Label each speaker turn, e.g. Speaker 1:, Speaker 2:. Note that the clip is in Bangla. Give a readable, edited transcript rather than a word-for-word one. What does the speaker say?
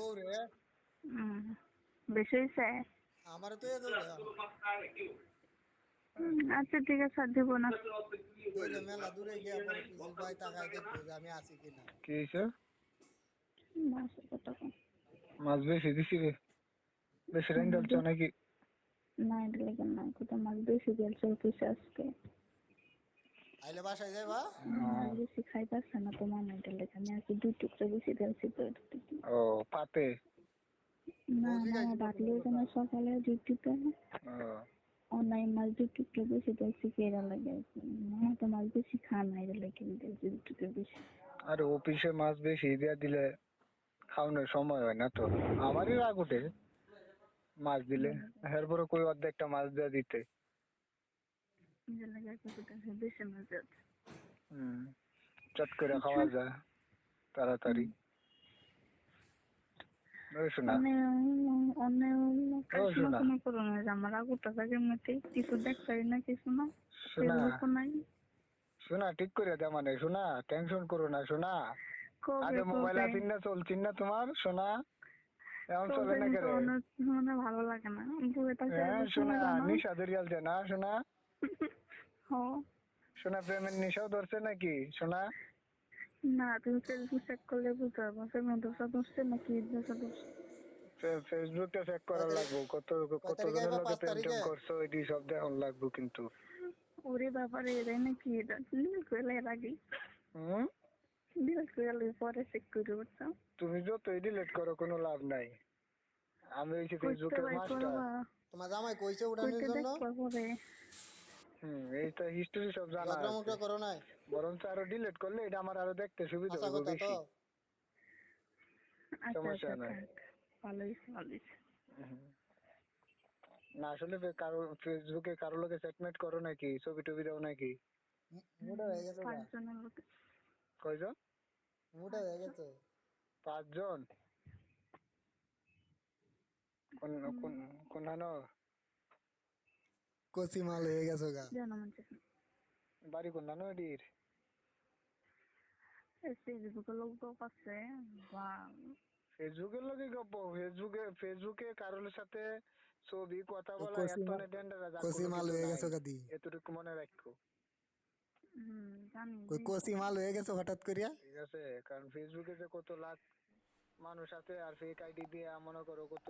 Speaker 1: দৌড়ে
Speaker 2: বেশি হয়েছে।
Speaker 1: আমারও তো এ দৌড়ে
Speaker 2: আচ্ছা ঠিক আছে, আর দিব না।
Speaker 1: এই যে মেলা দূরে গিয়া পরে পিছু ভাই তাকায় দেখবো যে আমি আছি কিনা।
Speaker 3: কি হয়েছে?
Speaker 2: মাছ কত কম।
Speaker 3: মাছ বেশি দিছি রে, বেশি রেঞ্জ চলছে নাকি?
Speaker 2: না এটা লেগে না, কোথাও মাছ বেশি গেল চলতেছে আজকে।
Speaker 1: আইলে বাসায় যাইবা?
Speaker 2: মাছ বেশি খাইতেছে না তোমার, না এটা লেগে আমি আর কি 2 টুকরো বেশি দিয়েছি তো।
Speaker 3: ও পাতে।
Speaker 2: না
Speaker 1: বৌদি
Speaker 2: না,
Speaker 1: খাইছিল
Speaker 2: বাটলি
Speaker 1: তোমার
Speaker 2: যেন
Speaker 1: কথা।
Speaker 2: সকালে ডিউটিতে
Speaker 3: ও
Speaker 2: অনলাইন মাছ 2 টুকরো বেশি দিয়েছি কেরা লাগে। না তো মাছ বেশি খা না, এটা লেগে দিয়েছি 2 টুকরো বেশি।
Speaker 3: আরে অফিসে মাছ বেশি দিয়ে দিলে খাওয়ানোর সময় হয় না তো, আমারই রাগ ওঠে মাছ দিলে। এরপরে কই অর্ধেকটা মাছ দিয়ে দিতে।
Speaker 2: এটা লেগে বেশি মাছ যাচ্ছে।
Speaker 3: চট করে খাওয়া যায় তাড়াতাড়ি। ওই শোনা, ও শোনা,
Speaker 2: কোনো করো না, আমার আগুটা থাকে এমনিতেই কিছু দেখতে না, কিছু না
Speaker 3: শোনা,
Speaker 2: ফেসবুকও নাই।
Speaker 3: শোনা ঠিক করে দে মানে, শোনা টেনশন করো না শোনা।
Speaker 2: কবে
Speaker 3: আগে মোবাইল
Speaker 2: কবে
Speaker 3: আসিন না, চলছিন না তোমার শোনা, এমন চলে
Speaker 2: কবে
Speaker 3: না
Speaker 2: কিন্তু
Speaker 3: কেরে?
Speaker 2: মানে ভালো লাগে না, বউয়ে থাকতে
Speaker 3: হ্যাঁ শোনা,
Speaker 2: সময় দাও না।
Speaker 3: নিশা ধরে গেলছে না শোনা?
Speaker 2: হ।
Speaker 3: শোনা প্রেমের নেশাও ধরছে নাকি শোনা?
Speaker 2: না তুমি ফেসবুক চেক করলে বুঝতে পারবো ফেসবুক দোষা ধরছে নাকি দোষা ধরছে।
Speaker 3: ফেসবুকটা চেক
Speaker 1: কয়
Speaker 3: করা
Speaker 1: তারিখ
Speaker 3: লাগবো,
Speaker 1: কয় তারিখে
Speaker 3: কতজনের
Speaker 1: আইবা?
Speaker 3: লগে
Speaker 1: 5
Speaker 3: প্রেম টেম
Speaker 1: তারিখে?
Speaker 3: করছো এটি সব দেখন লাগবো কিন্তু।
Speaker 2: ওরে ব্যাপারে এরাই নাকি এটা ডিল করে এর আগে
Speaker 3: হুম,
Speaker 2: ডিল করে পরে চেক করে বুঝছো।
Speaker 3: তুমি যতই ডিলিট করো কোনো লাভ নাই, আমি হইছি
Speaker 2: কইতে
Speaker 3: ফেসবুকের
Speaker 2: বাই
Speaker 3: মাস্টার।
Speaker 2: করবা,
Speaker 1: তোমার জামাই কইছে উড়ানোর
Speaker 2: কইতে
Speaker 1: জন্য?
Speaker 2: দেখবা পরে।
Speaker 3: এইটা হিস্টোরি সব জানা
Speaker 1: ঝগড়া
Speaker 3: আছে,
Speaker 1: মুগড়া করো নাই?
Speaker 3: বরঞ্চ আরো ডিলিট করলে এটা আমার আরো দেখতে সুবিধা
Speaker 1: হাসা
Speaker 3: হইব
Speaker 1: কথা তো।
Speaker 3: বেশি।
Speaker 2: আচ্ছা
Speaker 3: সমস্যা
Speaker 2: আচ্ছা
Speaker 3: নাই।
Speaker 2: থাক, ভালোই ভালোই।
Speaker 3: হুম। না আসলে কারো ফেসবুকে কারো লোকে সেটমেন্ট করো নাকি, ছবি টবি দাও নাকি?
Speaker 1: মুডা হয়ে গেছে গা।
Speaker 2: 5 জনের লোক।
Speaker 3: কয়জন?
Speaker 1: মুডা হয়ে গেছে।
Speaker 3: 5 জন? কোন কোন কোন হানো?
Speaker 1: কচি মাল হয়ে গেছে গা।
Speaker 2: জানো মানে
Speaker 3: বাড়ি কোন হানো এটির?
Speaker 2: ফেসবুকে লোক তো পাচ্ছে বা
Speaker 3: ফেসবুকের লগে গপ্প, ফেসবুকে কারোর সাথে ছবি কথা
Speaker 1: ওই
Speaker 3: বলা
Speaker 1: কচি
Speaker 3: এত
Speaker 1: মাল
Speaker 3: ডেঞ্জার আর
Speaker 1: কচি
Speaker 3: কোনো
Speaker 1: মাল
Speaker 3: কিছু
Speaker 1: হয়ে
Speaker 3: নাই,
Speaker 1: গেছে গা দি।
Speaker 3: এতটুকু মনে রাখো।
Speaker 2: জানি
Speaker 1: কই কচি মাল হয়ে গেছে হঠাৎ করিয়া।
Speaker 3: ঠিক আছে, কারণ ফেসবুকে যে কত লাখ মানুষ আছে আর ফেক আইডি দিয়ে মনে করো কত